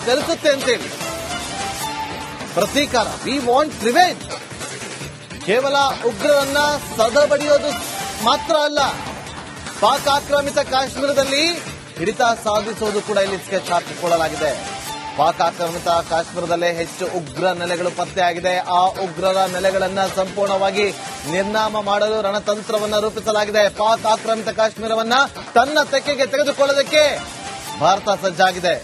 ಕಲಿಸುತ್ತೆ ಅಂತೇಳಿ. ಪ್ರತೀಕಾರ, we want revenge. ಕೇವಲ ಉಗ್ರರನ್ನ ಸದಬಡಿಯೋದು ಮಾತ್ರ ಅಲ್ಲ, ಪಾಕ್ ಆಕ್ರಮಿತ ಕಾಶ್ಮೀರದಲ್ಲಿ ಹಿಡಿತ ಸಾಧಿಸುವುದು ಕೂಡ ಇಲ್ಲಿ ಸ್ಕೆಚ್ ಹಾಕಿಕೊಳ್ಳಲಾಗಿದೆ. ಪಾಕ್ ಆಕ್ರಮಿತ ಕಾಶ್ಮೀರದಲ್ಲೇ ಹೆಚ್ಚು ಉಗ್ರ ನೆಲೆಗಳು ಪತ್ತೆಯಾಗಿದೆ. ಆ ಉಗ್ರರ ನೆಲೆಗಳನ್ನ ಸಂಪೂರ್ಣವಾಗಿ ನಿರ್ನಾಮ ಮಾಡಲು ರಣತಂತ್ರವನ್ನ ರೂಪಿಸಲಾಗಿದೆ. ಪಾಕ್ ಆಕ್ರಮಿತ ಕಾಶ್ಮೀರವನ್ನ ತನ್ನ ತೆಕ್ಕೆಗೆ ತೆಗೆದುಕೊಳ್ಳೋದಕ್ಕೆ ಭಾರತ ಸಜ್ಜಾಗಿದೆ.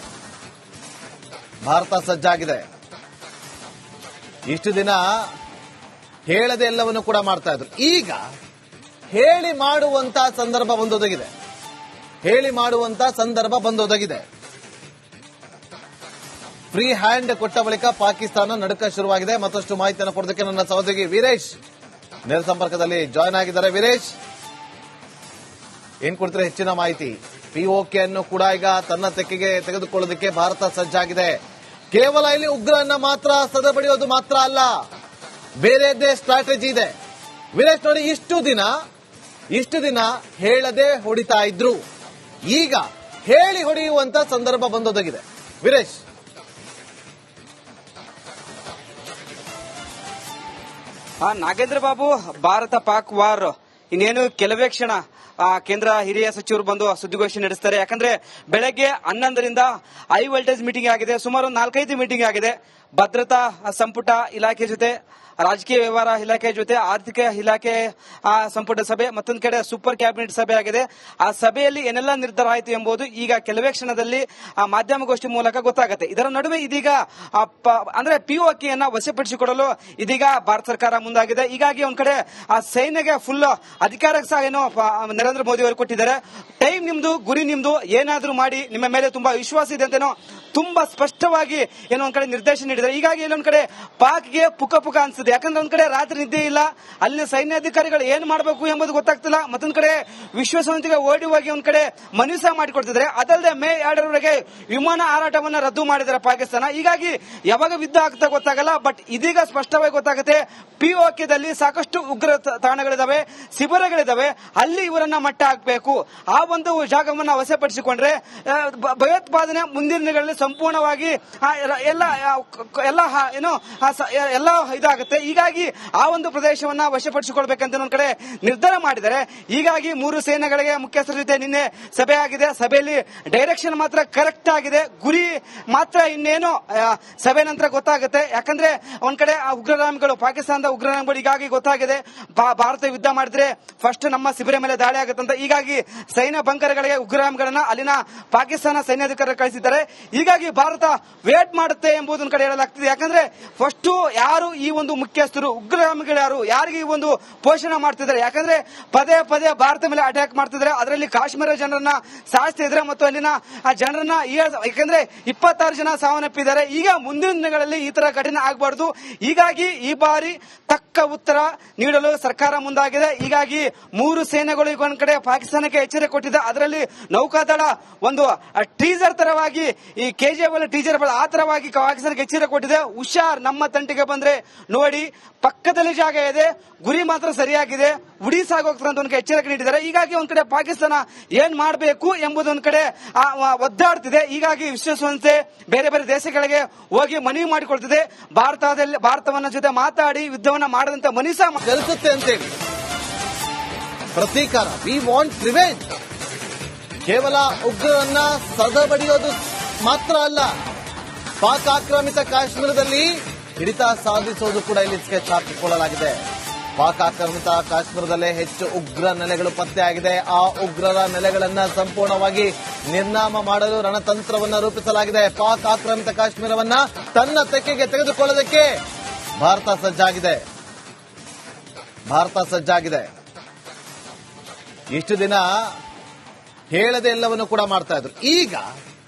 ಇಷ್ಟು ದಿನ ಹೇಳದೆ ಎಲ್ಲವನ್ನು ಕೂಡ ಮಾಡ್ತಾ ಇದ್ರು. ಈಗ ಹೇಳಿ ಮಾಡುವಂತ ಸಂದರ್ಭ ಬಂದೊದಗಿದೆ. ಫ್ರೀ ಹ್ಯಾಂಡ್ ಕೊಟ್ಟ ಬಳಿಕ ಪಾಕಿಸ್ತಾನ ನಡುಕ ಶುರುವಾಗಿದೆ. ಮತ್ತಷ್ಟು ಮಾಹಿತಿಯನ್ನು ಕೊಡೋದಕ್ಕೆ ನನ್ನ ಸಹೋದರಿ ವೀರೇಶ್ ನೇರ ಸಂಪರ್ಕದಲ್ಲಿ ಜಾಯ್ನ್ ಆಗಿದ್ದಾರೆ. ವೀರೇಶ್, ಏನ್ ಕೊಡ್ತಾರೆ ಹೆಚ್ಚಿನ ಮಾಹಿತಿ? ಪಿಒಕೆ ಅನ್ನು ಕೂಡ ಈಗ ತನ್ನ ತೆಕ್ಕೆಗೆ ತೆಗೆದುಕೊಳ್ಳೋದಕ್ಕೆ ಭಾರತ ಸಜ್ಜಾಗಿದೆ. ಕೇವಲ ಇಲ್ಲಿ ಉಗ್ರನ್ನ ಮಾತ್ರ ಸದಬಡಿಯೋದು ಮಾತ್ರ ಅಲ್ಲ, ಬೇರೆದ್ದೇ ಸ್ಟ್ರಾಟಜಿ ಇದೆ. ವೀರೇಶ್ ನೋಡಿ, ಇಷ್ಟು ದಿನ ಹೇಳದೆ ಹೊಡಿತಾ ಇದ್ರು, ಈಗ ಹೇಳಿ ಹೊಡೆಯುವಂತ ಸಂದರ್ಭ ಬಂದೊದಗಿದೆ. ವೀರೇಶ್, ನಾಗೇಂದ್ರ ಬಾಬು, ಭಾರತ ಪಾಕ್ ವಾರ್ ಇನ್ನೇನು ಕೆಲವೇ ಕ್ಷಣ ಕೇಂದ್ರ ಹಿರಿಯ ಸಚಿವರು ಬಂದು ಸುದ್ದಿಗೋಷ್ಠಿ ನಡೆಸ್ತಾರೆ. ಯಾಕಂದ್ರೆ ಬೆಳಗ್ಗೆ 11ರಿಂದ ಹೈ ವೋಲ್ಟೇಜ್ ಮೀಟಿಂಗ್ ಆಗಿದೆ, ಸುಮಾರು 4-5 ಮೀಟಿಂಗ್ ಆಗಿದೆ. ಭದ್ರತಾ ಸಂಪುಟ ಇಲಾಖೆ ಜೊತೆ, ರಾಜಕೀಯ ವ್ಯವಹಾರ ಇಲಾಖೆ ಜೊತೆ, ಆರ್ಥಿಕ ಇಲಾಖೆ ಸಂಪುಟ ಸಭೆ, ಮತ್ತೊಂದು ಕಡೆ ಸೂಪರ್ ಕ್ಯಾಬಿನೆಟ್ ಸಭೆ ಆಗಿದೆ. ಆ ಸಭೆಯಲ್ಲಿ ಏನೆಲ್ಲ ನಿರ್ಧಾರ ಆಯಿತು ಎಂಬುದು ಈಗ ಕೆಲವೇ ಕ್ಷಣದಲ್ಲಿ ಮಾಧ್ಯಮಗೋಷ್ಠಿ ಮೂಲಕ ಗೊತ್ತಾಗುತ್ತೆ. ಇದರ ನಡುವೆ ಇದೀಗ ಅಂದ್ರೆ ಪಿಒಕೆಯನ್ನ ವಶಪಡಿಸಿಕೊಡಲು ಇದೀಗ ಭಾರತ ಸರ್ಕಾರ ಮುಂದಾಗಿದೆ. ಹೀಗಾಗಿ ಒಂದ್ ಕಡೆ ಆ ಸೈನ್ಯಗೆ ಫುಲ್ ಅಧಿಕಾರ ಸಹ ಏನೋ ನರೇಂದ್ರ ಮೋದಿ ಅವರು ಕೊಟ್ಟಿದ್ದಾರೆ. ಟೈಮ್ ನಿಮ್ದು, ಗುರಿ ನಿಮ್ದು, ಏನಾದ್ರೂ ಮಾಡಿ, ನಿಮ್ಮ ಮೇಲೆ ತುಂಬಾ ವಿಶ್ವಾಸ ಇದೆ ಅಂತೇನೋ ತುಂಬಾ ಸ್ಪಷ್ಟವಾಗಿ ಏನೋ ಒಂದ್ ಕಡೆ ನಿರ್ದೇಶನ ನೀಡಿದ್ದಾರೆ. ಹೀಗಾಗಿ ಎಲ್ಲೊಂದ್ ಕಡೆ ಪಾಕ್ಗೆ ಪುಕ ಅನ್ಸುತ್ತೆ. ಯಾಕಂದ್ರೆ ಒಂದ್ ಕಡೆ ರಾತ್ರಿ ನಿದ್ದೆ ಇಲ್ಲ, ಅಲ್ಲಿನ ಸೈನ್ಯಾಧಿಕಾರಿಗಳು ಏನ್ ಮಾಡಬೇಕು ಎಂಬುದು ಗೊತ್ತಾಗ್ತಿಲ್ಲ. ಮತ್ತೊಂದ್ ಕಡೆ ವಿಶ್ವಸಂಸ್ಥೆಗೆ ಓಡಿ ಹೋಗಿ ಒಂದ್ ಕಡೆ ಮನವಿ ಸಹ ಮಾಡಿಕೊಡ್ತಿದ್ದಾರೆ. ಅದಲ್ಲದೆ ಮೇ 2ರವರೆಗೆ ವಿಮಾನ ಹಾರಾಟವನ್ನ ರದ್ದು ಮಾಡಿದ್ದಾರೆ ಪಾಕಿಸ್ತಾನ. ಹೀಗಾಗಿ ಯಾವಾಗ ಯುದ್ಧ ಆಗ್ತಾ ಗೊತ್ತಾಗಲ್ಲ. ಬಟ್ ಇದೀಗ ಸ್ಪಷ್ಟವಾಗಿ ಗೊತ್ತಾಗುತ್ತೆ, ಪಿಒಕೆದಲ್ಲಿ ಸಾಕಷ್ಟು ಉಗ್ರ ತಾಣಗಳಿದಾವೆ, ಶಿಬಿರಗಳಿದಾವೆ, ಅಲ್ಲಿ ಇವರನ್ನ ಮಟ್ಟ ಹಾಕಬೇಕು. ಆ ಒಂದು ಜಾಗವನ್ನ ವಶಪಡಿಸಿಕೊಂಡ್ರೆ ಭಯೋತ್ಪಾದನೆ ಮುಂದಿನ ದಿನಗಳಲ್ಲಿ ಸಂಪೂರ್ಣವಾಗಿ ಎಲ್ಲ ಇದಾಗುತ್ತೆ. ಹೀಗಾಗಿ ಆ ಒಂದು ಪ್ರದೇಶವನ್ನ ವಶಪಡಿಸಿಕೊಳ್ಬೇಕಂತ ಒಂದ್ ಕಡೆ ನಿರ್ಧಾರ ಮಾಡಿದ್ದಾರೆ. ಹೀಗಾಗಿ 3 ಸೇನೆಗಳಿಗೆ ಮುಖ್ಯಸ್ಥರ ಜೊತೆ ನಿನ್ನೆ ಸಭೆ ಆಗಿದೆ. ಸಭೆಯಲ್ಲಿ ಡೈರೆಕ್ಷನ್ ಮಾತ್ರ ಕರೆಕ್ಟ್ ಆಗಿದೆ, ಗುರಿ ಮಾತ್ರ ಇನ್ನೇನು ಸಭೆ ನಂತರ ಗೊತ್ತಾಗುತ್ತೆ. ಯಾಕಂದ್ರೆ ಒಂದ್ ಕಡೆ ಉಗ್ರಗಾಮಿಗಳು, ಪಾಕಿಸ್ತಾನದ ಉಗ್ರಗಾಮಿಗಳು ಹೀಗಾಗಿ ಗೊತ್ತಾಗಿದೆ, ಭಾರತ ಯುದ್ಧ ಮಾಡಿದ್ರೆ ಫಸ್ಟ್ ನಮ್ಮ ಶಿಬಿರ ಮೇಲೆ ದಾಳಿ ಆಗುತ್ತಂತ. ಹೀಗಾಗಿ ಸೈನ್ಯ ಬಂಕರ್ಗಳಿಗೆ ಉಗ್ರಗಾಮಿಗಳನ್ನ ಅಲ್ಲಿನ ಪಾಕಿಸ್ತಾನ ಸೈನ್ಯಾಧಿಕಾರಿ ಕಳಿಸಿದ್ದಾರೆ. ಹೀಗಾಗಿ ಭಾರತ ವೇಟ್ ಮಾಡುತ್ತೆ ಎಂಬುದನ್ನ ಕಡೆ ಹೇಳಲಾಗ್ತಿದೆ. ಯಾಕಂದ್ರೆ ಫಸ್ಟ್ ಯಾರು ಈ ಒಂದು ಮುಖ್ಯಸ್ಥರು, ಉಗ್ರಗಾಮಿಗಳು ಯಾರಿಗೆ ಈ ಒಂದು ಪೋಷಣೆ ಮಾಡ್ತಿದ್ದಾರೆ? ಯಾಕಂದ್ರೆ ಪದೇ ಭಾರತ ಮೇಲೆ ಅಟ್ಯಾಕ್ ಮಾಡ್ತಿದ್ದಾರೆ. ಅದರಲ್ಲಿ ಕಾಶ್ಮೀರ ಜನರನ್ನ ಸಾಯಿಸ್ತಾ ಇದ್ರೆ ಮತ್ತು ಅಲ್ಲಿನ ಜನರನ್ನ, ಯಾಕಂದ್ರೆ 26 ಜನ ಸಾವನ್ನಪ್ಪಿದ್ದಾರೆ. ಈಗ ಮುಂದಿನ ದಿನಗಳಲ್ಲಿ ಈ ತರ ಘಟನೆ ಆಗಬಾರದು. ಹೀಗಾಗಿ ಈ ಬಾರಿ ತಕ್ಕ ಉತ್ತರ ನೀಡಲು ಸರ್ಕಾರ ಮುಂದಾಗಿದೆ. ಹೀಗಾಗಿ 3 ಸೇನೆಗಳು ಈಗ ಒಂದ್ ಕಡೆ ಪಾಕಿಸ್ತಾನಕ್ಕೆ ಎಚ್ಚರಿಕೆ ಕೊಟ್ಟಿದೆ. ಅದರಲ್ಲಿ ನೌಕಾದಳ ಒಂದು ಟೀಸರ್ ತರವಾಗಿ, ಈ KGF ಟೀಸರ್ ಆ ತರವಾಗಿ ಪಾಕಿಸ್ತಾನಕ್ಕೆ ಎಚ್ಚರಿಕೆ ಕೊಟ್ಟಿದೆ. ಹುಷಾರ್, ನಮ್ಮ ತಂಟಿಗೆ ಬಂದ್ರೆ ನೋಡಿ, ಪಕ್ಕದಲ್ಲಿ ಜಾಗ ಇದೆ, ಗುರಿ ಮಾತ್ರ ಸರಿಯಾಗಿದೆ, ಉಡಿ ಸಾಗೋಗ್ತಾರೆ ಅಂತ ಎಚ್ಚರಿಕೆ ನೀಡಿದ್ದಾರೆ. ಹೀಗಾಗಿ ಒಂದ್ ಕಡೆ ಪಾಕಿಸ್ತಾನ ಏನ್ ಮಾಡಬೇಕು ಎಂಬುದೊಂದ್ ಕಡೆ ಒದ್ದಾಡ್ತಿದೆ. ಹೀಗಾಗಿ ವಿಶ್ವಸಂಸ್ಥೆ ಬೇರೆ ದೇಶಗಳಿಗೆ ಹೋಗಿ ಮನವಿ ಮಾಡಿಕೊಳ್ತಿದೆ. ಭಾರತವನ್ನ ಜೊತೆ ಮಾತಾಡಿ ಯುದ್ಧವನ್ನ ಮಾಡದಂತ ಮನವಿ ಸಹ ಕಲಿಸುತ್ತೆ ಅಂತೇಳಿ. ಪ್ರತೀಕಾರ, ವಿ ವಾಂಟ್ ರಿವೆಂಜ್. ಕೇವಲ ಉಗ್ರರನ್ನ ಸದಬಡಿಯೋದು ಮಾತ್ರ ಅಲ್ಲ, ಪಾಕ್ ಆಕ್ರಮಿತ ಕಾಶ್ಮೀರದಲ್ಲಿ ಹಿಡಿತ ಸಾಧಿಸುವುದು ಕೂಡ ಇಲ್ಲಿ ಸ್ಕೆಚ್ ಹಾಕಿಕೊಳ್ಳಲಾಗಿದೆ. ಪಾಕ್ ಆಕ್ರಮಿತ ಕಾಶ್ಮೀರದಲ್ಲೇ ಹೆಚ್ಚು ಉಗ್ರ ನೆಲೆಗಳು ಪತ್ತೆಯಾಗಿದೆ. ಆ ಉಗ್ರರ ನೆಲೆಗಳನ್ನ ಸಂಪೂರ್ಣವಾಗಿ ನಿರ್ನಾಮ ಮಾಡಲು ರಣತಂತ್ರವನ್ನ ರೂಪಿಸಲಾಗಿದೆ. ಪಾಕ್ ಆಕ್ರಮಿತ ಕಾಶ್ಮೀರವನ್ನ ತನ್ನ ತೆಕ್ಕೆಗೆ ತೆಗೆದುಕೊಳ್ಳೋದಕ್ಕೆ ಭಾರತ ಸಜ್ಜಾಗಿದೆ. ಇಷ್ಟು ದಿನ ಹೇಳದೆ ಎಲ್ಲವನ್ನು ಕೂಡ ಮಾಡ್ತಾ ಇದ್ರು. ಈಗ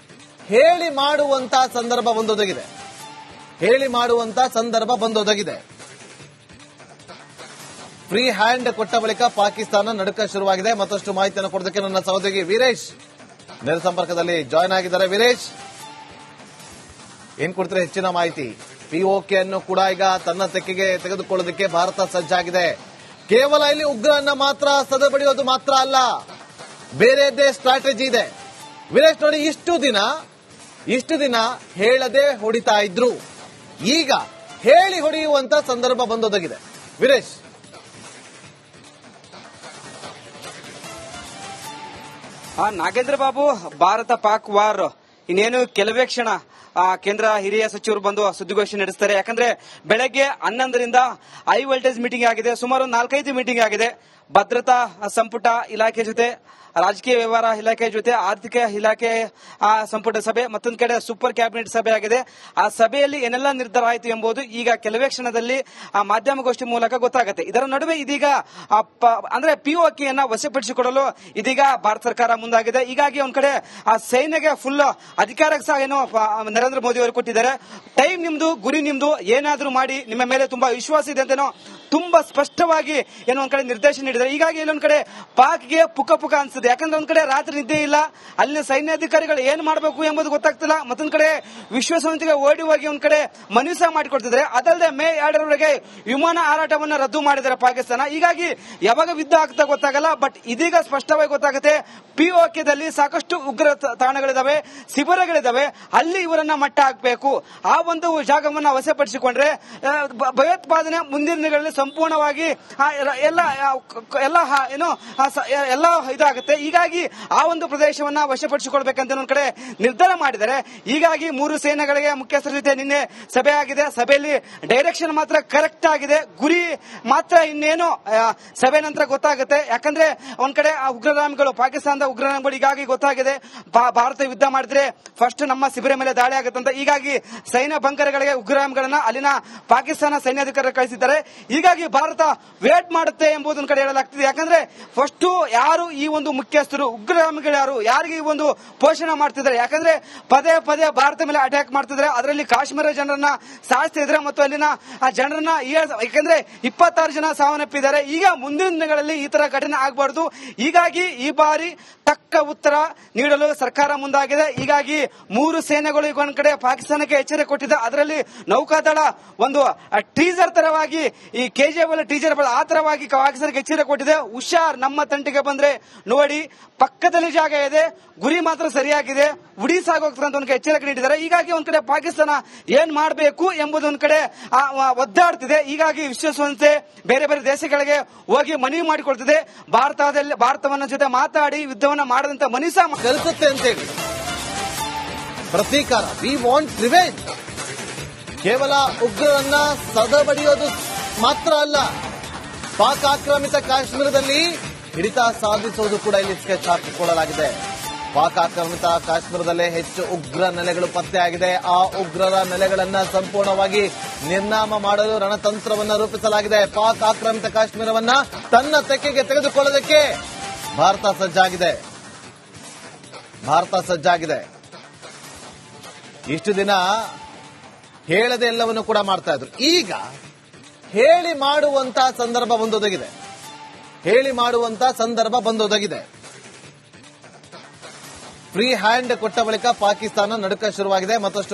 ಹೇಳಿ ಮಾಡುವಂತ ಸಂದರ್ಭ ಬಂದೊದಗಿದೆ. ಫ್ರೀ ಹ್ಯಾಂಡ್ ಕೊಟ್ಟ ಬಳಿಕ ಪಾಕಿಸ್ತಾನ ನಡುಕ ಶುರುವಾಗಿದೆ. ಮತ್ತಷ್ಟು ಮಾಹಿತಿಯನ್ನು ಕೊಡೋದಕ್ಕೆ ನನ್ನ ಸಹೋದರಿ ವೀರೇಶ್ ನೇರ ಸಂಪರ್ಕದಲ್ಲಿ ಜಾಯ್ನ್ ಆಗಿದ್ದಾರೆ. ವೀರೇಶ್, ಏನ್ ಕೊಡ್ತಾರೆ ಹೆಚ್ಚಿನ ಮಾಹಿತಿ? ಪಿಒಕೆ ಅನ್ನು ಕೂಡ ಈಗ ತನ್ನ ತೆಕ್ಕೆಗೆ ತೆಗೆದುಕೊಳ್ಳೋದಕ್ಕೆ ಭಾರತ ಸಜ್ಜಾಗಿದೆ. ಕೇವಲ ಇಲ್ಲಿ ಉಗ್ರನ್ನ ಮಾತ್ರ ಸದಬಡಿಯೋದು ಮಾತ್ರ ಅಲ್ಲ, ಬೇರೆದ್ದೇ ಸ್ಟ್ರಾಟಜಿ ಇದೆ. ವೀರೇಶ್ ನೋಡಿ, ಇಷ್ಟು ದಿನ ಇಷ್ಟು ದಿನ ಹೇಳದೆ ಹೊಡಿತಾ ಇದ್ರು, ಈಗ ಹೇಳಿ ಹೊಡೆಯುವಂತ ಸಂದರ್ಭ ಬಂದೊದಗಿದೆ. ವೀರೇಶ್, ನಾಗೇಂದ್ರ ಬಾಬು, ಭಾರತ ಪಾಕ್ ವಾರ್ ಇನ್ನೇನು ಕೆಲವೇ ಕ್ಷಣ ಕೇಂದ್ರ ಹಿರಿಯ ಸಚಿವರು ಬಂದು ಸುದ್ದಿಗೋಷ್ಠಿ ನಡೆಸ್ತಾರೆ. ಯಾಕಂದ್ರೆ ಬೆಳಗ್ಗೆ 11ರಿಂದ ಹೈ ವೋಲ್ಟೇಜ್ ಮೀಟಿಂಗ್ ಆಗಿದೆ, ಸುಮಾರು 4-5 ಮೀಟಿಂಗ್ ಆಗಿದೆ. ಭದ್ರತಾ ಸಂಪುಟ ಇಲಾಖೆ ಜೊತೆ, ರಾಜಕೀಯ ವ್ಯವಹಾರ ಇಲಾಖೆ ಜೊತೆ, ಆರ್ಥಿಕ ಇಲಾಖೆ ಸಂಪುಟ ಸಭೆ, ಮತ್ತೊಂದು ಕಡೆ ಸೂಪರ್ ಕ್ಯಾಬಿನೆಟ್ ಸಭೆ ಆಗಿದೆ. ಆ ಸಭೆಯಲ್ಲಿ ಏನೆಲ್ಲ ನಿರ್ಧಾರ ಆಯಿತು ಎಂಬುದು ಈಗ ಕೆಲವೇ ಕ್ಷಣದಲ್ಲಿ ಮಾಧ್ಯಮಗೋಷ್ಠಿ ಮೂಲಕ ಗೊತ್ತಾಗುತ್ತೆ. ಇದರ ನಡುವೆ ಇದೀಗ ಅಂದ್ರೆ ಪಿಒಕೆಯನ್ನ ವಶಪಡಿಸಿಕೊಡಲು ಇದೀಗ ಭಾರತ ಸರ್ಕಾರ ಮುಂದಾಗಿದೆ. ಹೀಗಾಗಿ ಒಂದ್ ಕಡೆ ಆ ಸೈನ್ಯಗೆ ಫುಲ್ ಅಧಿಕಾರಕ್ಕೆ ಸಹ ಏನು ನರೇಂದ್ರ ಮೋದಿ ಅವರು ಕೊಟ್ಟಿದ್ದಾರೆ. ಟೈಮ್ ನಿಮ್ದು, ಗುರಿ ನಿಮ್ದು, ಏನಾದ್ರೂ ಮಾಡಿ, ನಿಮ್ಮ ಮೇಲೆ ತುಂಬಾ ವಿಶ್ವಾಸ ಇದೆ ಅಂತೇನೋ ತುಂಬಾ ಸ್ಪಷ್ಟವಾಗಿ ಏನೋ ಒಂದ್ ಕಡೆ ನಿರ್ದೇಶನ ನೀಡಿದ್ದಾರೆ. ಹೀಗಾಗಿ ಇಲ್ಲೊಂದ್ ಕಡೆ ಪಾಕ್ಗೆ ಪುಕ ಪುಕ ಅನ್ಸುತ್ತೆ. ಯಾಕಂದ್ರೆ ಒಂದ್ ಕಡೆ ರಾತ್ರಿ ನಿದ್ದೆ ಇಲ್ಲ, ಅಲ್ಲಿನ ಸೈನ್ಯಾಧಿಕಾರಿಗಳು ಏನ್ ಮಾಡಬೇಕು ಎಂಬುದು ಗೊತ್ತಾಗ್ತಿಲ್ಲ. ಮತ್ತೊಂದ್ ಕಡೆ ವಿಶ್ವಸಂಸ್ಥೆಗೆ ಓಡಿ ಹೋಗಿ ಒಂದ್ ಕಡೆ ಮನವಿ ಸಹ ಮಾಡಿಕೊಡ್ತಿದ್ದಾರೆ. ಅದಲ್ಲದೆ ಮೇ 2ರವರೆಗೆ ವಿಮಾನ ಹಾರಾಟವನ್ನು ರದ್ದು ಮಾಡಿದ್ದಾರೆ ಪಾಕಿಸ್ತಾನ. ಹೀಗಾಗಿ ಯಾವಾಗ ಯುದ್ಧ ಆಗ್ತಾ ಗೊತ್ತಾಗಲ್ಲ. ಬಟ್ ಇದೀಗ ಸ್ಪಷ್ಟವಾಗಿ ಗೊತ್ತಾಗುತ್ತೆ, ಪಿಒಕೆದಲ್ಲಿ ಸಾಕಷ್ಟು ಉಗ್ರ ತಾಣಗಳಿದಾವೆ, ಶಿಬಿರಗಳಿದಾವೆ, ಅಲ್ಲಿ ಇವರನ್ನ ಮಟ್ಟ ಹಾಕಬೇಕು. ಆ ಒಂದು ಜಾಗವನ್ನ ವಶಪಡಿಸಿಕೊಂಡ್ರೆ ಭಯೋತ್ಪಾದನೆ ಮುಂದಿನ ದಿನಗಳಲ್ಲಿ ಸಂಪೂರ್ಣವಾಗಿ ಎಲ್ಲ ಇದಾಗುತ್ತೆ. ಹೀಗಾಗಿ ಆ ಒಂದು ಪ್ರದೇಶವನ್ನ ವಶಪಡಿಸಿಕೊಳ್ಬೇಕಂತ ಒಂದ್ ಕಡೆ ನಿರ್ಧಾರ ಮಾಡಿದ್ದಾರೆ. ಹೀಗಾಗಿ 3 ಸೇನೆಗಳಿಗೆ ಮುಖ್ಯಸ್ಥರ ಜೊತೆ ನಿನ್ನೆ ಸಭೆ ಆಗಿದೆ. ಸಭೆಯಲ್ಲಿ ಡೈರೆಕ್ಷನ್ ಮಾತ್ರ ಕರೆಕ್ಟ್ ಆಗಿದೆ, ಗುರಿ ಮಾತ್ರ ಇನ್ನೇನು ಸಭೆ ನಂತರ ಗೊತ್ತಾಗುತ್ತೆ. ಯಾಕಂದ್ರೆ ಒಂದ್ ಕಡೆ ಆ ಉಗ್ರಗಾಮಿಗಳು, ಪಾಕಿಸ್ತಾನದ ಉಗ್ರಗಾಮಿಗಳು ಹೀಗಾಗಿ ಗೊತ್ತಾಗಿದೆ, ಭಾರತ ಯುದ್ಧ ಮಾಡಿದ್ರೆ ಫಸ್ಟ್ ನಮ್ಮ ಶಿಬಿರ ಮೇಲೆ ದಾಳಿ ಆಗುತ್ತೆ ಅಂತ. ಹೀಗಾಗಿ ಸೈನ್ಯ ಬಂಕರ್ಗಳಿಗೆ ಉಗ್ರಗಾಮಿಗಳನ್ನ ಅಲ್ಲಿನ ಪಾಕಿಸ್ತಾನ ಸೈನ್ಯಾಧಿಕಾರಿ ಕಳಿಸಿದ್ದಾರೆ. ಹೀಗಾಗಿ ಭಾರತ ವೇಟ್ ಮಾಡುತ್ತೆ ಎಂಬುದನ್ನ ಕಡೆ ಹೇಳಲಾಗ್ತಿದೆ. ಯಾಕಂದ್ರೆ ಫಸ್ಟ್ ಯಾರು ಈ ಒಂದು ಮುಖ್ಯಸ್ಥರು, ಉಗ್ರಗಾಮಿಗಳು ಯಾರಿಗೆ ಈ ಒಂದು ಪೋಷಣೆ ಮಾಡ್ತಿದ್ದಾರೆ. ಯಾಕಂದ್ರೆ ಪದೇ ಪದೇ ಭಾರತ ಮೇಲೆ ಅಟ್ಯಾಕ್ ಮಾಡ್ತಿದ್ರೆ, ಅದರಲ್ಲಿ ಕಾಶ್ಮೀರ ಜನರನ್ನ ಸಾಯಿಸ್ತಿದ್ರೆ ಮತ್ತು ಅಲ್ಲಿನ ಜನರನ್ನ, ಯಾಕಂದ್ರೆ 26 ಜನ ಸಾವನ್ನಪ್ಪಿದ್ದಾರೆ. ಈಗ ಮುಂದಿನ ದಿನಗಳಲ್ಲಿ ಈ ತರ ಘಟನೆ ಆಗಬಾರದು. ಹೀಗಾಗಿ ಈ ಬಾರಿ ತಕ್ಕ ಉತ್ತರ ನೀಡಲು ಸರ್ಕಾರ ಮುಂದಾಗಿದೆ. ಹೀಗಾಗಿ 3 ಸೇನೆಗಳು ಈಗ ಒಂದ್ ಕಡೆ ಪಾಕಿಸ್ತಾನಕ್ಕೆ ಎಚ್ಚರಿಕೆ ಕೊಟ್ಟಿದೆ. ಅದರಲ್ಲಿ ನೌಕಾದಳ ಒಂದು ಟೀಸರ್ ತರವಾಗಿ, ಈ KGF ಟೀಸರ್ ಆ ತರವಾಗಿ ಪಾಕಿಸ್ತಾನಕ್ಕೆ ಎಚ್ಚರಿಕೆ ಕೊಟ್ಟಿದೆ. ಹುಷಾರ್, ನಮ್ಮ ತಂಟಿಗೆ ಬಂದ್ರೆ ನೋಡಿ, ಪಕ್ಕದಲ್ಲಿ ಜಾಗ ಇದೆ, ಗುರಿ ಮಾತ್ರ ಸರಿಯಾಗಿದೆ, ಉಡಿ ಸಾಗೋಗ್ತಾರೆ ಅಂತ ಒಂದ್ ಎಚ್ಚರಿಕೆ ನೀಡಿದ್ದಾರೆ. ಹೀಗಾಗಿ ಒಂದ್ ಕಡೆ ಪಾಕಿಸ್ತಾನ ಏನ್ ಮಾಡಬೇಕು ಎಂಬುದೊಂದ್ ಕಡೆ ಒದ್ದಾಡ್ತಿದೆ. ಹೀಗಾಗಿ ವಿಶ್ವಸಂಸ್ಥೆ ಬೇರೆ ಬೇರೆ ದೇಶಗಳಿಗೆ ಹೋಗಿ ಮನವಿ ಮಾಡಿಕೊಳ್ತಿದೆ. ಭಾರತವನ್ನ ಜೊತೆ ಮಾತಾಡಿ ಯುದ್ಧವನ್ನ ಮಾಡದಂತ ಮನವಿ ಸಹ ಕಲಿಸುತ್ತೆ ಅಂತೇಳಿ. ಪ್ರತೀಕಾರ, ವಿ ವಾಂಟ್ ರಿವೆಂಜ್. ಕೇವಲ ಉಗ್ರರನ್ನ ಸದಬಡಿಯೋದು ಮಾತ್ರ ಅಲ್ಲ, ಪಾಕ್ ಆಕ್ರಮಿತ ಕಾಶ್ಮೀರದಲ್ಲಿ ಹಿಡಿತ ಸಾಧಿಸುವುದು ಕೂಡ ಇಲ್ಲಿ ಸ್ಕೆಚ್ ಹಾಕಿಕೊಳ್ಳಲಾಗಿದೆ. ಪಾಕ್ ಆಕ್ರಮಿತ ಕಾಶ್ಮೀರದಲ್ಲೇ ಹೆಚ್ಚು ಉಗ್ರ ನೆಲೆಗಳು ಪತ್ತೆಯಾಗಿದೆ. ಆ ಉಗ್ರರ ನೆಲೆಗಳನ್ನ ಸಂಪೂರ್ಣವಾಗಿ ನಿರ್ನಾಮ ಮಾಡಲು ರಣತಂತ್ರವನ್ನ ರೂಪಿಸಲಾಗಿದೆ. ಪಾಕ್ ಆಕ್ರಮಿತ ಕಾಶ್ಮೀರವನ್ನ ತನ್ನ ತೆಕ್ಕೆಗೆ ತೆಗೆದುಕೊಳ್ಳೋದಕ್ಕೆ ಭಾರತ ಸಜ್ಜಾಗಿದೆ. ಇಷ್ಟು ದಿನ ಹೇಳದೆ ಎಲ್ಲವನ್ನು ಕೂಡ ಮಾಡ್ತಾ ಇದ್ರು, ಈಗ ಹೇಳಿ ಮಾಡುವಂತ ಸಂದರ್ಭ ಬಂದೊದಗಿದೆ. ಫ್ರೀ ಹ್ಯಾಂಡ್ ಕೊಟ್ಟ ಬಳಿಕ ಪಾಕಿಸ್ತಾನ ನಡುಕ ಶುರುವಾಗಿದೆ. ಮತ್ತಷ್ಟು